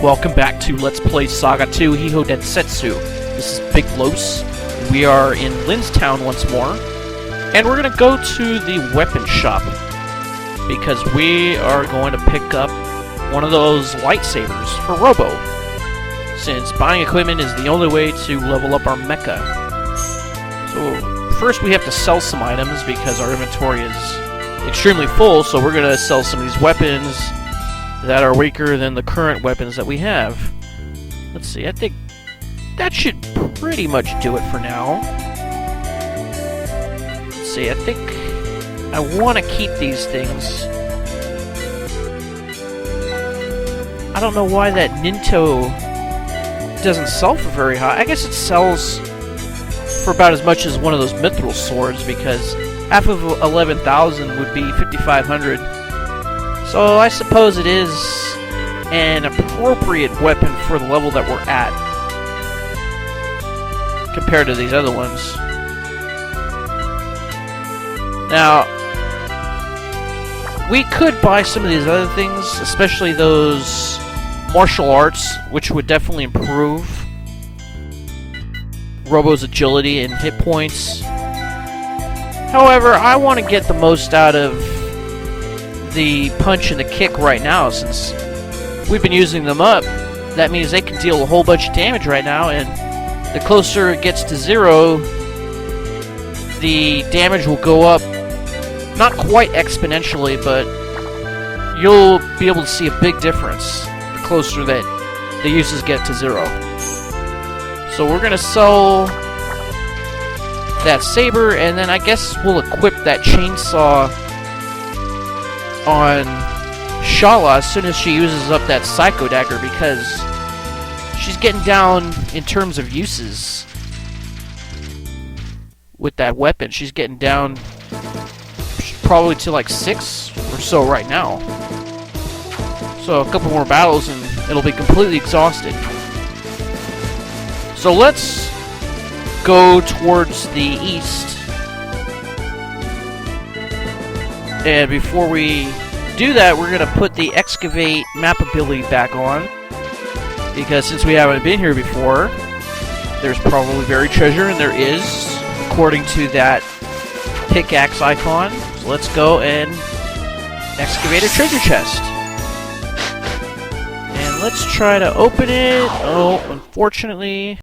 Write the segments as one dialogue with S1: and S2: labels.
S1: Welcome back to Let's Play SaGa 2 Hihou Densetsu. This is Big Los. We are in Linstown once more. And we're going to go to the weapon shop. Because we are going to pick up one of those lightsabers for Robo. Since buying equipment is the only way to level up our mecha. So first we have to sell some items because our inventory is extremely full. So we're going to sell some of these weapons that are weaker than the current weapons that we have. Let's see, I think that should pretty much do it for now. Let's see, I think I want to keep these things. I don't know why that Ninto doesn't sell for very high. I guess it sells for about as much as one of those mithril swords, because half of 11,000 would be 5,500. So I suppose it is an appropriate weapon for the level that we're at compared to these other ones. Now, we could buy some of these other things, especially those martial arts, which would definitely improve Robo's agility and hit points. However, I want to get the most out of the punch and the kick right now, since we've been using them up. That means they can deal a whole bunch of damage right now, and the closer it gets to 0, the damage will go up, not quite exponentially, but you'll be able to see a big difference the closer that the uses get to 0. So we're going to sell that saber, and then I guess we'll equip that chainsaw on Shala as soon as she uses up that Psycho Dagger, because she's getting down in terms of uses with that weapon. She's getting down probably to like 6 or so right now. So a couple more battles and it'll be completely exhausted. So let's go towards the east. And before we do that, we're going to put the excavate map ability back on. Because since we haven't been here before, there's probably buried treasure, and there is, according to that pickaxe icon. So let's go and excavate a treasure chest. And let's try to open it. Oh, unfortunately,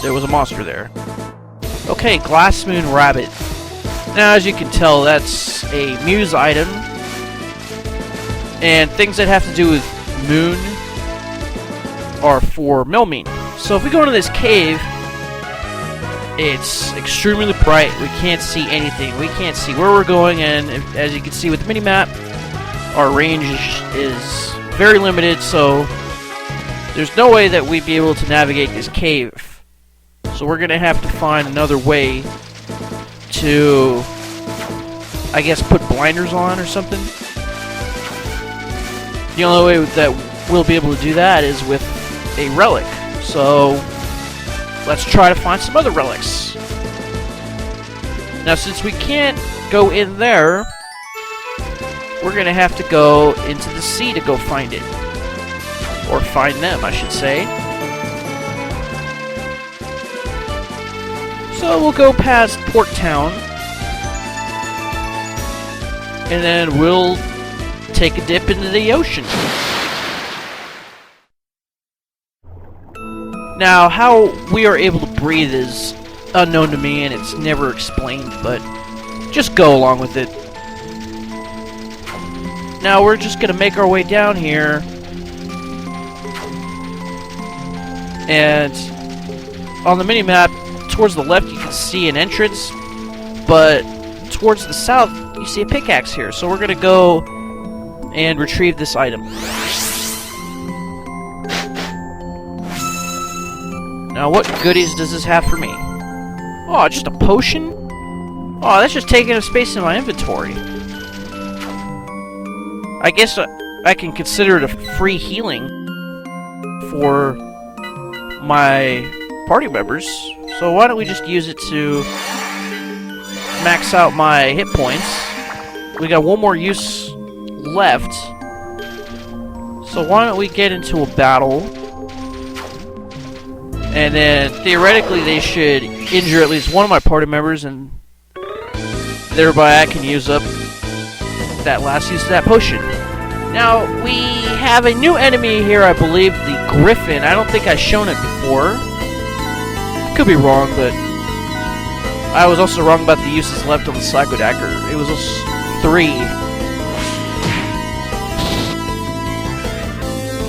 S1: there was a monster there. Okay, Glass Moon Rabbit. Now, as you can tell, that's a Muse item, and things that have to do with moon are for Melmine. So if we go into this cave, it's extremely bright. We can't see anything. We can't see where we're going, and as you can see with the minimap, our range is very limited, so there's no way that we'd be able to navigate this cave. So we're going to have to find another way to, I guess, put blinders on or something. The only way that we'll be able to do that is with a relic. So let's try to find some other relics. Now, since we can't go in there, we're going to have to go into the sea to go find it. Or find them, I should say. So we'll go past Port Town, and then we'll take a dip into the ocean. Now, how we are able to breathe is unknown to me, and it's never explained, but just go along with it. Now, we're just going to make our way down here, and on the mini-map, towards the left you can see an entrance, but towards the south you see a pickaxe here. So we're gonna go and retrieve this item. Now, what goodies does this have for me? Oh, just a potion? Oh, that's just taking up space in my inventory. I guess I can consider it a free healing for my party members. So why don't we just use it to max out my hit points. We got one more use left. So why don't we get into a battle? And then, theoretically, they should injure at least one of my party members, and thereby I can use up that last use of that potion. Now, we have a new enemy here, I believe, the Griffin. I don't think I've shown it before. Could be wrong, but I was also wrong about the uses left on the Psycho Dagger. It was just 3.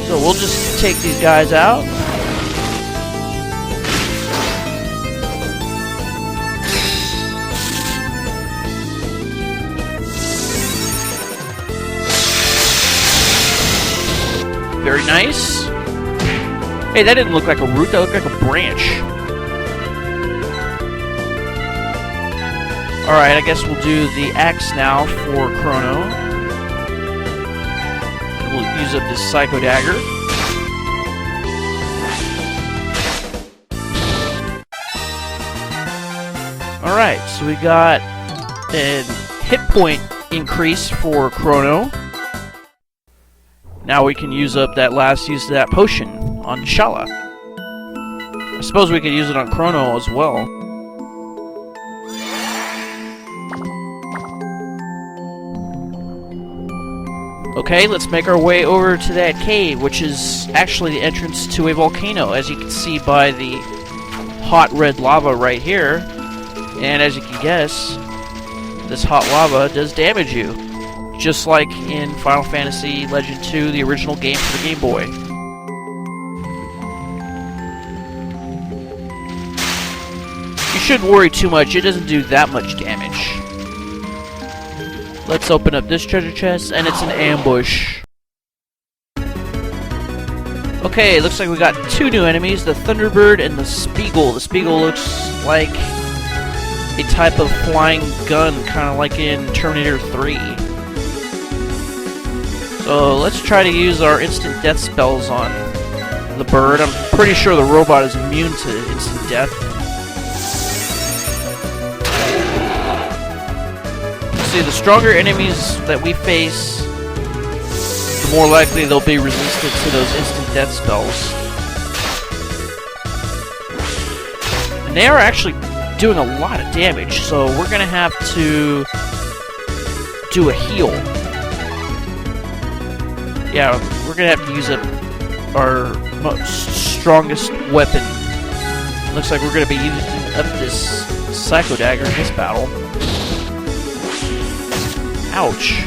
S1: So we'll just take these guys out. Very nice. Hey, that didn't look like a root, that looked like a branch. Alright, I guess we'll do the axe now for Chrono. And we'll use up this Psycho Dagger. Alright, so we got a hit point increase for Chrono. Now we can use up that last use of that potion on Shala. I suppose we could use it on Chrono as well. Okay, let's make our way over to that cave, which is actually the entrance to a volcano, as you can see by the hot red lava right here. And as you can guess, this hot lava does damage you, just like in Final Fantasy Legend 2, the original game for the Game Boy. You shouldn't worry too much, it doesn't do that much damage. Let's open up this treasure chest, and it's an ambush. Okay, looks like we got 2 new enemies, the Thunderbird and the Spiegel. The Spiegel looks like a type of flying gun, kind of like in Terminator 3. So let's try to use our instant death spells on the bird. I'm pretty sure the robot is immune to instant death. See, the stronger enemies that we face, the more likely they'll be resistant to those instant death spells. And they are actually doing a lot of damage, so we're gonna have to do a heal. Yeah, we're gonna have to use up our most strongest weapon. Looks like we're gonna be using up this Psycho Dagger in this battle. Ouch.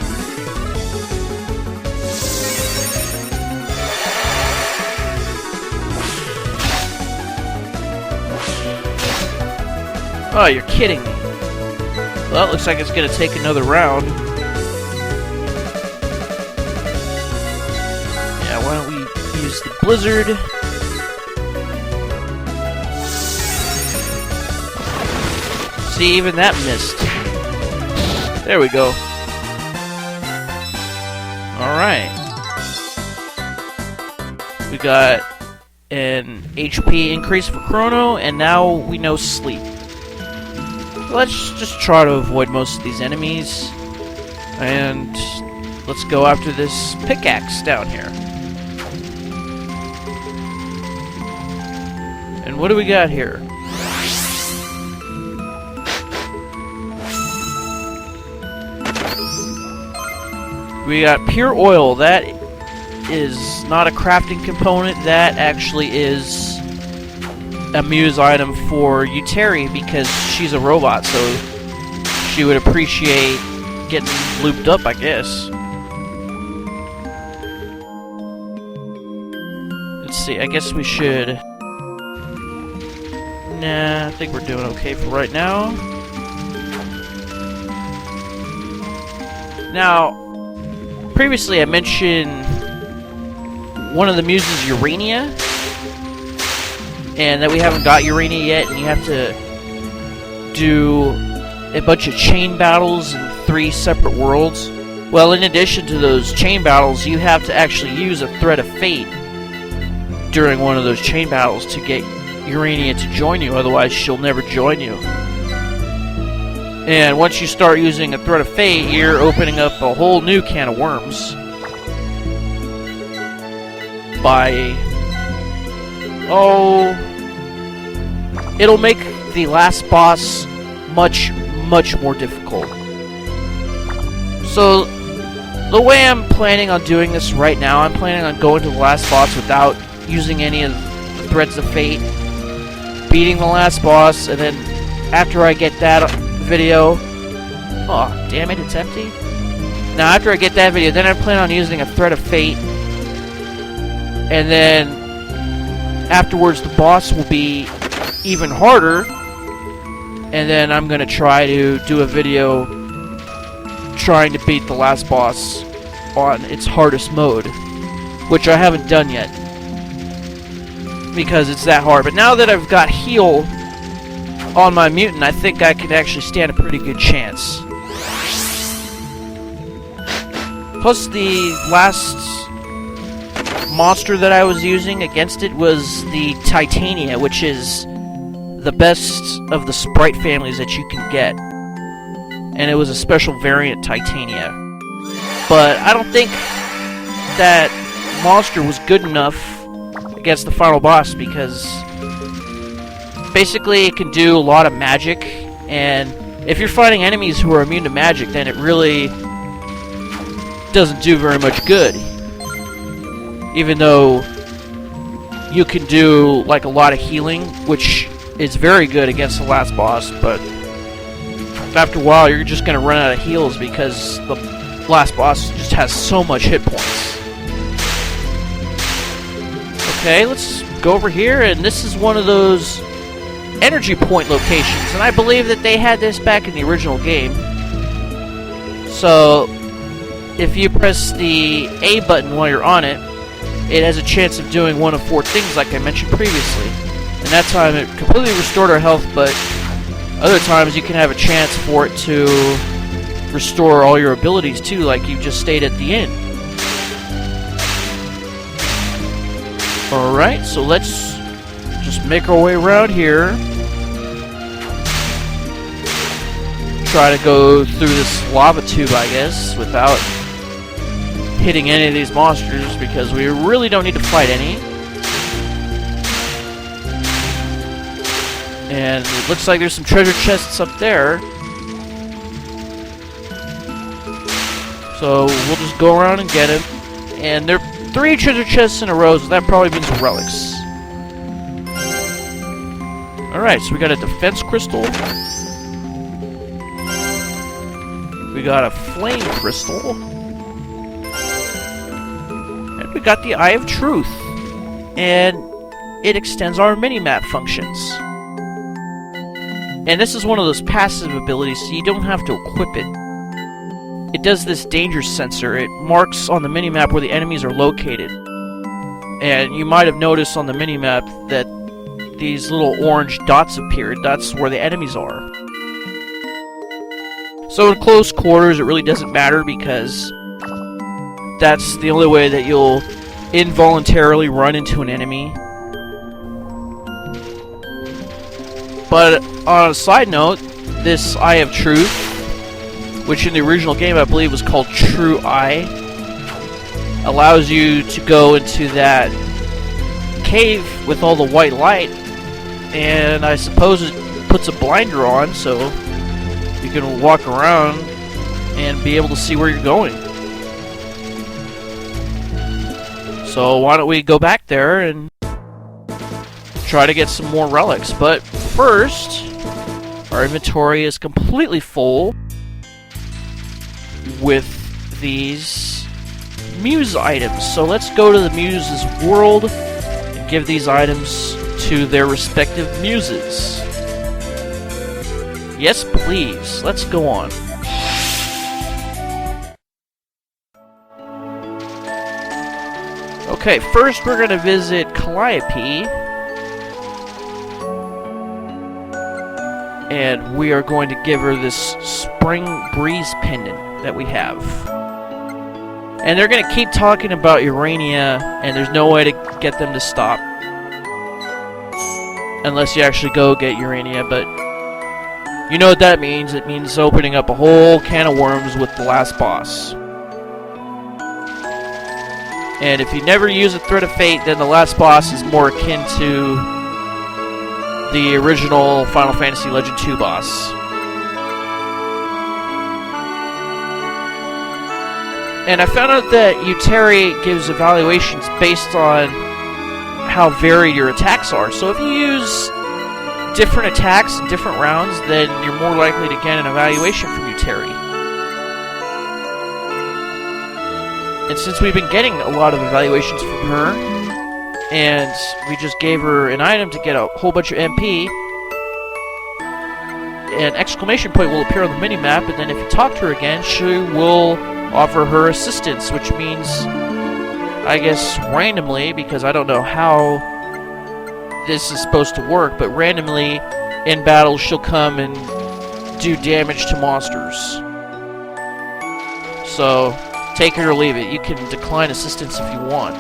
S1: Oh, you're kidding me. Well, it looks like it's gonna take another round. Yeah, why don't we use the Blizzard? See, even that missed. There we go. Alright. We got an HP increase for Chrono, and now we know Sleep. Let's just try to avoid most of these enemies. And let's go after this pickaxe down here. And what do we got here? We got pure oil. That is not a crafting component. That actually is a Muse item for Yuteri, because she's a robot, so she would appreciate getting looped up, I guess. Let's see, I guess we should... Nah, I think we're doing okay for right now. Now, previously I mentioned one of the Muses, Urania, and that we haven't got Urania yet, and you have to do a bunch of chain battles in 3 separate worlds. Well, in addition to those chain battles, you have to actually use a Thread of Fate during one of those chain battles to get Urania to join you, otherwise she'll never join you. And once you start using a Thread of Fate, you're opening up a whole new can of worms. by... oh... it'll make the last boss much, much more difficult. So, the way I'm planning on doing this right now, I'm planning on going to the last boss without using any of the Threads of Fate, beating the last boss, and then after I get that video... oh, damn it, it's empty? Now, after I get that video, then I plan on using a Thread of Fate, and then afterwards the boss will be even harder, and then I'm going to try to do a video trying to beat the last boss on its hardest mode, which I haven't done yet, because it's that hard. But now that I've got heal on my mutant, I think I can actually stand a pretty good chance. Plus, the last monster that I was using against it was the Titania, which is the best of the sprite families that you can get. And it was a special variant Titania. But I don't think that monster was good enough against the final boss, because basically it can do a lot of magic, and if you're fighting enemies who are immune to magic, then it really doesn't do very much good. Even though you can do like a lot of healing, which is very good against the last boss, but after a while you're just going to run out of heals because the last boss just has so much hit points. Okay, let's go over here, and this is one of those energy point locations, and I believe that they had this back in the original game. So if you press the A button while you're on it, it has a chance of doing one of 4 things like I mentioned previously. And that time it completely restored our health, but other times you can have a chance for it to restore all your abilities too, like you just stated at the end. Alright, so let's just make our way around here. Try to go through this lava tube, I guess, without hitting any of these monsters, because we really don't need to fight any. And it looks like there's some treasure chests up there. So we'll just go around and get them. And there are 3 treasure chests in a row, so that probably means relics. Alright, so we got a defense crystal. We got a flame crystal. And we got the Eye of Truth. And it extends our mini-map functions. And this is one of those passive abilities, so you don't have to equip it. It does this danger sensor. It marks on the minimap where the enemies are located. And you might have noticed on the minimap that these little orange dots appeared. That's where the enemies are. So in close quarters, it really doesn't matter, because that's the only way that you'll involuntarily run into an enemy. But on a side note, this Eye of Truth, which in the original game I believe was called True Eye, allows you to go into that cave with all the white light, and I suppose it puts a blinder on so you can walk around and be able to see where you're going. So why don't we go back there and try to get some more relics. But first, our inventory is completely full with these Muse items. So let's go to the Muse's world and give these items to their respective muses. Yes, please. Let's go on. Okay, first we're going to visit Calliope. And we are going to give her this Spring Breeze pendant that we have. And they're going to keep talking about Urania, and there's no way to get them to stop. Unless you actually go get Urania, but you know what that means. It means opening up a whole can of worms with the last boss. And if you never use a Thread of Fate, then the last boss is more akin to the original Final Fantasy Legend 2 boss. And I found out that Uteri gives evaluations based on how varied your attacks are. So if you use different attacks in different rounds, then you're more likely to get an evaluation from Uteri. And since we've been getting a lot of evaluations from her, and we just gave her an item to get a whole bunch of MP, an exclamation point will appear on the mini-map, and then if you talk to her again, she will offer her assistance, which means, I guess, randomly, because I don't know how this is supposed to work, but randomly in battle she'll come and do damage to monsters. So, take it or leave it. You can decline assistance if you want.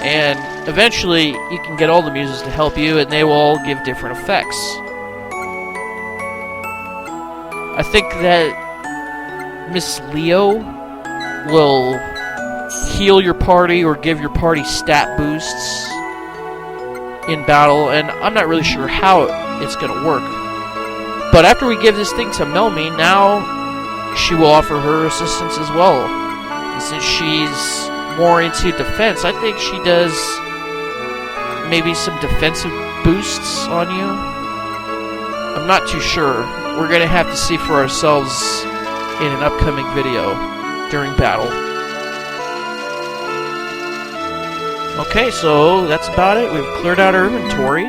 S1: And eventually, you can get all the muses to help you, and they will all give different effects. I think that Miss Leo will heal your party or give your party stat boosts in battle, and I'm not really sure how it's going to work. But after we give this thing to Melmi, now she will offer her assistance as well. And since she's more into defense, I think she does maybe some defensive boosts on you. I'm not too sure. We're going to have to see for ourselves in an upcoming video during battle. Okay, so that's about it. We've cleared out our inventory.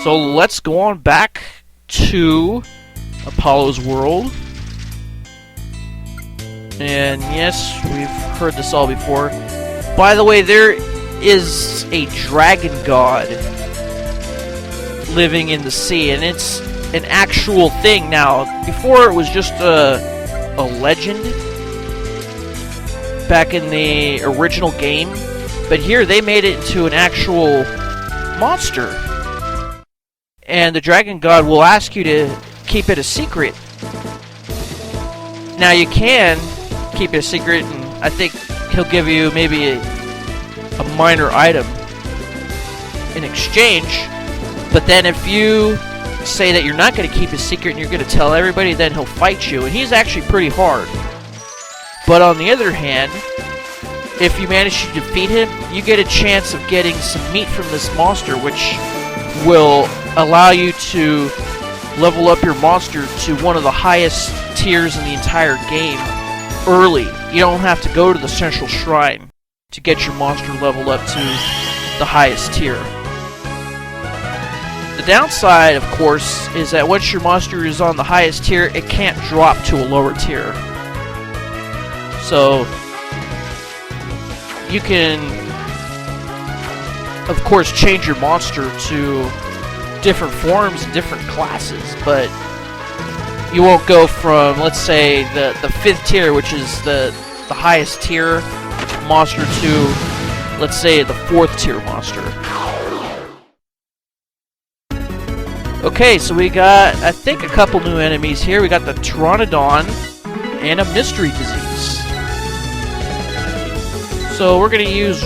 S1: So let's go on back to Apollo's world. And yes, we've heard this all before. By the way, there is a dragon god living in the sea, and it's an actual thing now. Before it was just a legend back in the original game, but here they made it into an actual monster. And the dragon god will ask you to keep it a secret. Now you can keep it a secret, and I think he'll give you maybe a minor item in exchange, but then if you say that you're not going to keep a secret and you're going to tell everybody, then he'll fight you, and he's actually pretty hard. But on the other hand, if you manage to defeat him, you get a chance of getting some meat from this monster, which will allow you to level up your monster to one of the highest tiers in the entire game early. You don't have to go to the central shrine to get your monster leveled up to the highest tier. The downside, of course, is that once your monster is on the highest tier, it can't drop to a lower tier. So, you can, of course, change your monster to different forms and different classes, but you won't go from, let's say, the 5th tier, which is the highest tier monster, to, let's say, the 4th tier monster. Okay, so we got, I think, a couple new enemies here. We got the Pteranodon and a mystery disease. So we're going to use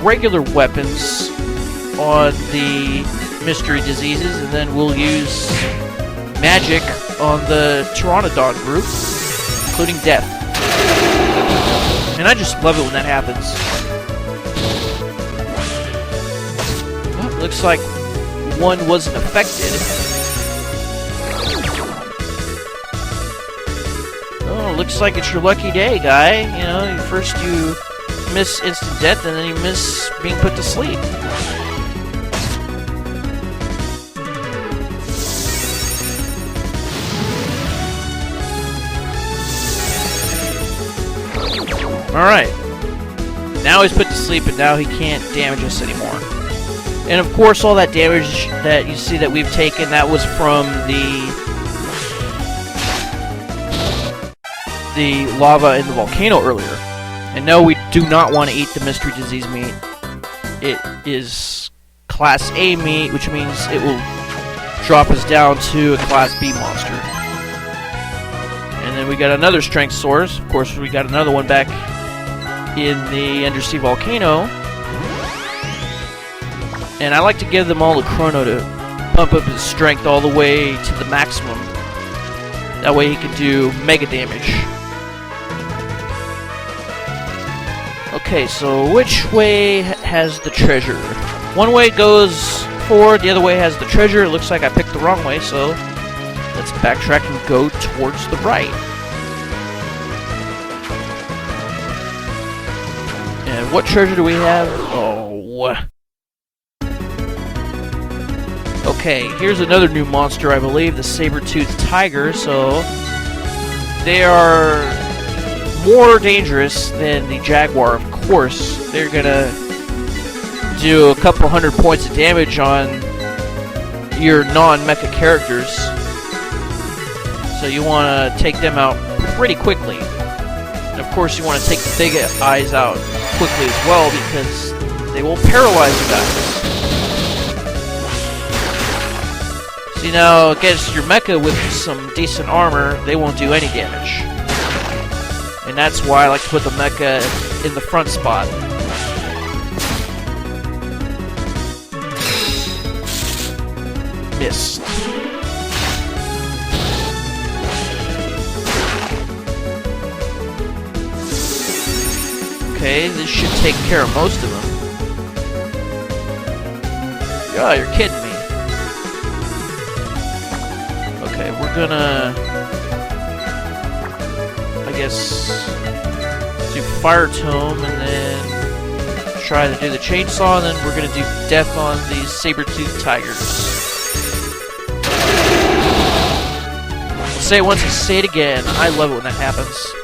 S1: regular weapons on the mystery diseases, and then we'll use magic on the Pteranodon group, including death. And I just love it when that happens. Well, looks like one wasn't affected. Oh, looks like it's your lucky day, guy. You know, first you miss instant death, and then you miss being put to sleep. Alright. Now he's put to sleep, and now he can't damage us anymore. And of course, all that damage that you see that we've taken, that was from the lava in the volcano earlier. And no, we do not want to eat the mystery disease meat. It is Class A meat, which means it will drop us down to a Class B monster. And then we got another strength source. Of course, we got another one back in the Undersea Volcano. And I like to give them all to Chrono to pump up his strength all the way to the maximum. That way he can do mega damage. Okay, so which way has the treasure? One way goes forward, the other way has the treasure. It looks like I picked the wrong way, so let's backtrack and go towards the right. And what treasure do we have? Oh. Okay, here's another new monster, I believe, the saber-toothed tiger. So they are more dangerous than the jaguar, of course. They're gonna do a couple hundred points of damage on your non-mecha characters. So you want to take them out pretty quickly. And of course you want to take the big eyes out quickly as well, because they will paralyze you guys. See, now against your mecha with some decent armor, they won't do any damage. And that's why I like to put the mecha in the front spot. Missed. Okay, this should take care of most of them. Oh, you're kidding me. Okay, we're gonna, I guess, do Fire Tome and then try to do the chainsaw, and then we're gonna do death on these saber-toothed tigers. I'll say it once and say it again. I love it when that happens.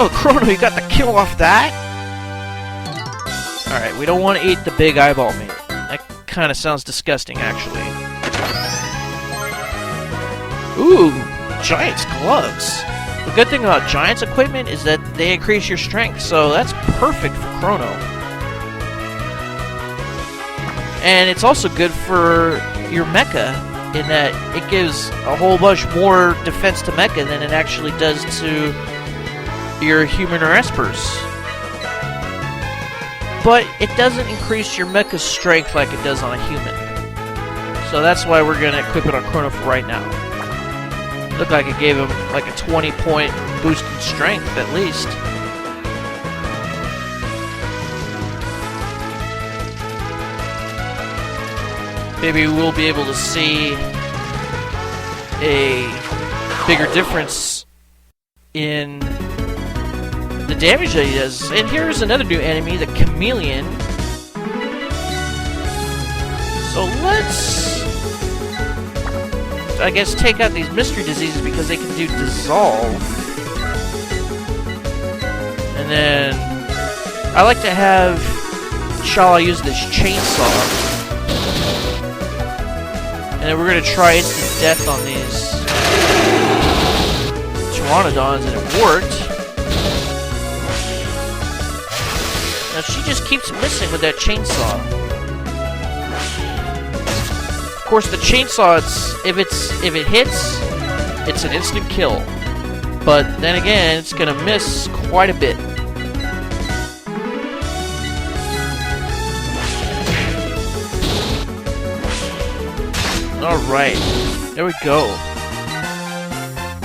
S1: Oh, Chrono, you got the kill off that? Alright, we don't want to eat the big eyeball meat. That kind of sounds disgusting, actually. Ooh, Giant's gloves. The good thing about Giant's equipment is that they increase your strength, so that's perfect for Chrono. And it's also good for your mecha, in that it gives a whole bunch more defense to mecha than it actually does to your human or espers. But it doesn't increase your mecha's strength like it does on a human. So that's why we're going to equip it on Chrono for right now. Looked like it gave him like a 20-point boost in strength, at least. Maybe we'll be able to see a bigger difference in the damage that he does. And here's another new enemy, the Chameleon. So let's, I guess, take out these mystery diseases because they can do dissolve. And then I like to have Shala use this chainsaw. And then we're going to try instant death on these Pteranodons, and it worked. Now she just keeps missing with that chainsaw. Of course, the chainsaw, if it hits, it's an instant kill. But then again, it's going to miss quite a bit. Alright, there we go.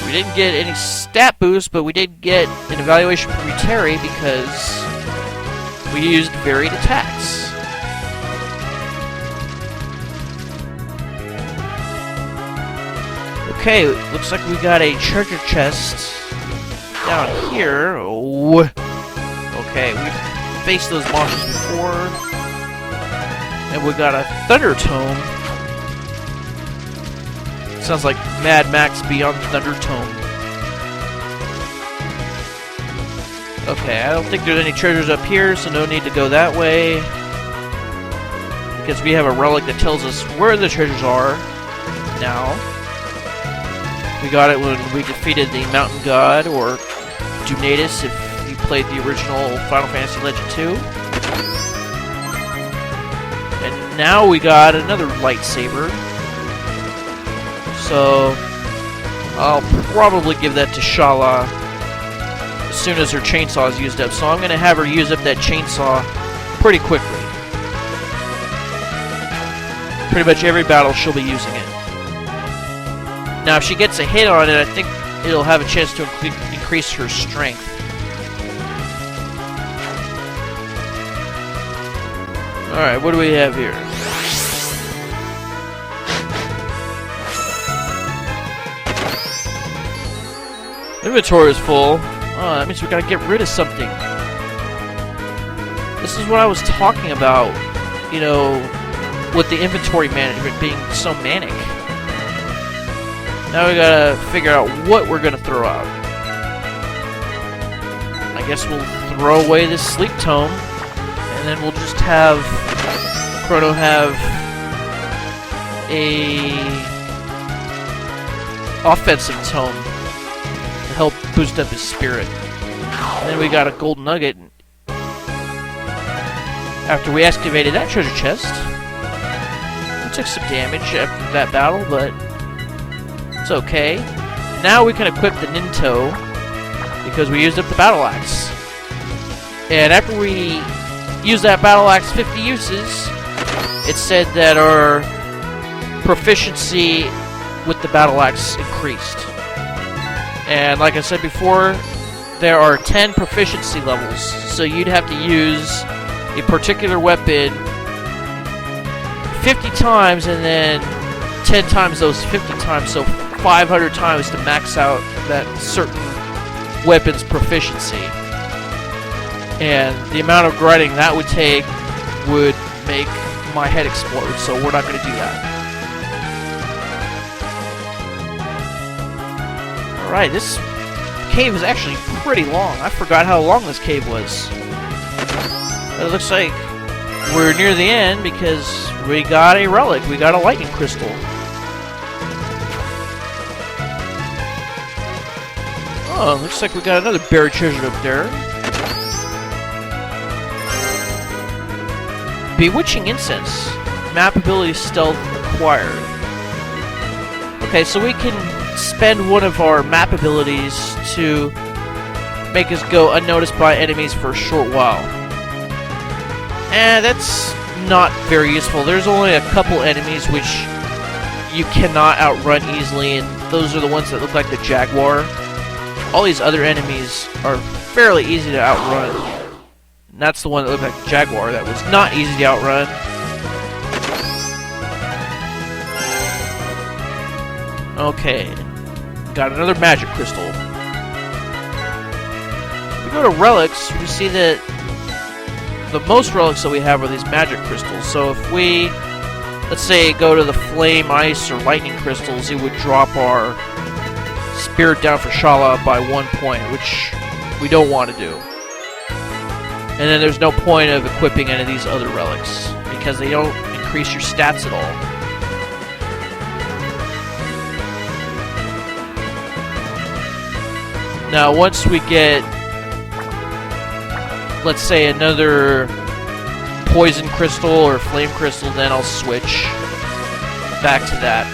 S1: We didn't get any stat boost, but we did get an evaluation from Terry because we used varied attacks. Okay, looks like we got a treasure chest down here. Oh. Okay, we've faced those monsters before. And we got a Thunder Tome. Sounds like Mad Max Beyond Thunder Tome. Okay, I don't think there's any treasures up here, so no need to go that way. Because we have a relic that tells us where the treasures are now. We got it when we defeated the Mountain God, or Dunatus if you played the original Final Fantasy Legend 2. And now we got another lightsaber. So, I'll probably give that to Shala as soon as her chainsaw is used up. So I'm going to have her use up that chainsaw pretty quickly. Pretty much every battle she'll be using it. Now if she gets a hit on it, I think it'll have a chance to increase her strength. Alright, what do we have here? Inventory is full. Oh, that means we gotta get rid of something. This is what I was talking about, you know, with the inventory management being so manic. Now we gotta figure out what we're gonna throw out. I guess we'll throw away this sleep tome, and then we'll just have Chrono have a offensive tome to help boost up his spirit. And then we got a gold nugget after we excavated that treasure chest. We took some damage after that battle, but it's okay. Now we can equip the Ninto because we used up the battle axe. And after we use that battle axe 50 uses, it said that our proficiency with the battle axe increased. And like I said before, there are 10 proficiency levels, so you'd have to use a particular weapon 50 times and then 10 times those 50 times, so 500 times to max out that certain weapon's proficiency. And the amount of grinding that would take would make my head explode, so we're not going to do that. Alright, this cave is actually pretty long. I forgot how long this cave was. It looks like we're near the end because we got a relic. We got a lightning crystal. Oh, looks like we got another buried treasure up there. Bewitching Incense. Map ability stealth acquired. Okay, so we can spend one of our map abilities to make us go unnoticed by enemies for a short while. That's not very useful. There's only a couple enemies which you cannot outrun easily, and those are the ones that look like the Jaguar. All these other enemies are fairly easy to outrun. And that's the one that looked like the Jaguar that was not easy to outrun. Okay. Got another magic crystal. If we go to relics, we see that the most relics that we have are these magic crystals. So if we, let's say, go to the flame, ice, or lightning crystals, it would drop our spirit down for Shala by 1 point, which we don't want to do. And then there's no point of equipping any of these other relics because they don't increase your stats at all. Now, once we get, let's say, another poison crystal or flame crystal, then I'll switch back to that.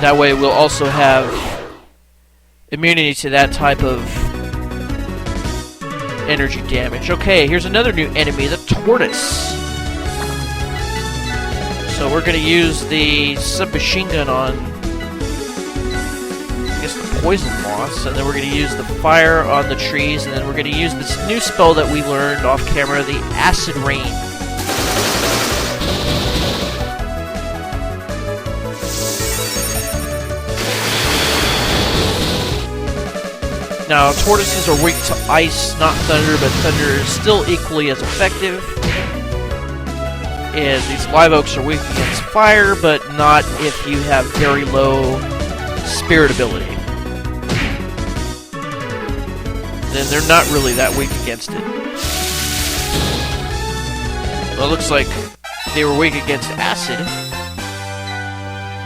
S1: That way we'll also have immunity to that type of energy damage. Okay, here's another new enemy, the tortoise. So we're going to use the submachine gun on, I guess, the poison moss, and then we're going to use the fire on the trees, and then we're going to use this new spell that we learned off camera, the acid rain. Now, tortoises are weak to ice, not thunder, but thunder is still equally as effective. And these live oaks are weak against fire, but not if you have very low spirit ability. Then they're not really that weak against it. Well, it looks like they were weak against acid.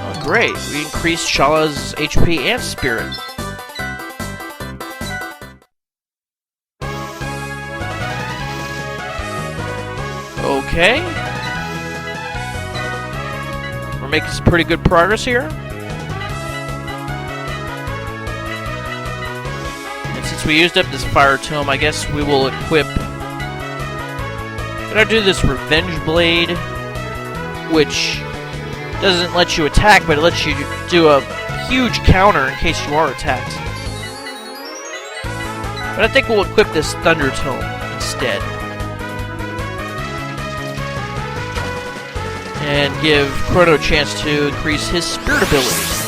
S1: Oh, great. We increased Shala's HP and spirit. Okay. We're making some pretty good progress here. And since we used up this fire tome, I guess we will equip... Gonna do this Revenge Blade, which doesn't let you attack, but it lets you do a huge counter in case you are attacked. But I think we'll equip this Thunder Tome instead. And give Chrono a chance to increase his spirit abilities.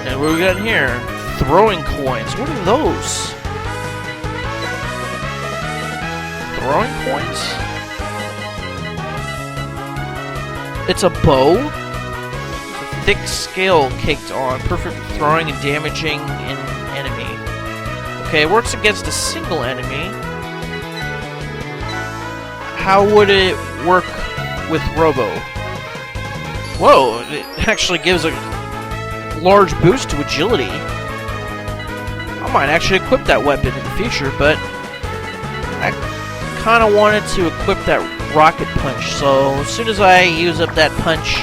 S1: And what do we got in here? Throwing coins. What are those? Throwing coins? It's a bow? It's a thick scale caked on, perfect for throwing and damaging an enemy. Okay, it works against a single enemy. How would it work with Robo? Whoa, it actually gives a large boost to agility. I might actually equip that weapon in the future, but I kind of wanted to equip that rocket punch, so as soon as I use up that punch,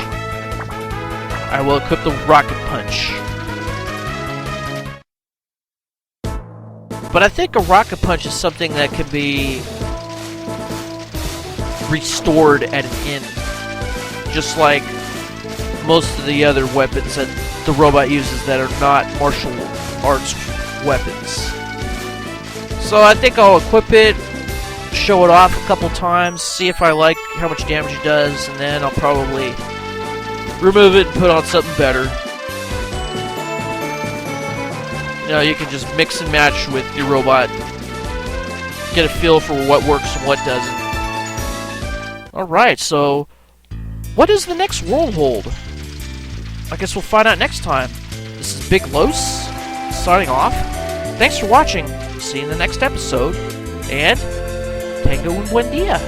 S1: I will equip the rocket punch. But I think a rocket punch is something that can be restored at an end, just like most of the other weapons that the robot uses that are not martial arts weapons. So I think I'll equip it, show it off a couple times, see if I like how much damage it does, and then I'll probably remove it and put on something better. You know, you can just mix and match with your robot, get a feel for what works and what doesn't. Alright, so what does the next world hold? I guess we'll find out next time. This is Big Los, signing off. Thanks for watching. See you in the next episode. And Tango and Buen Dia.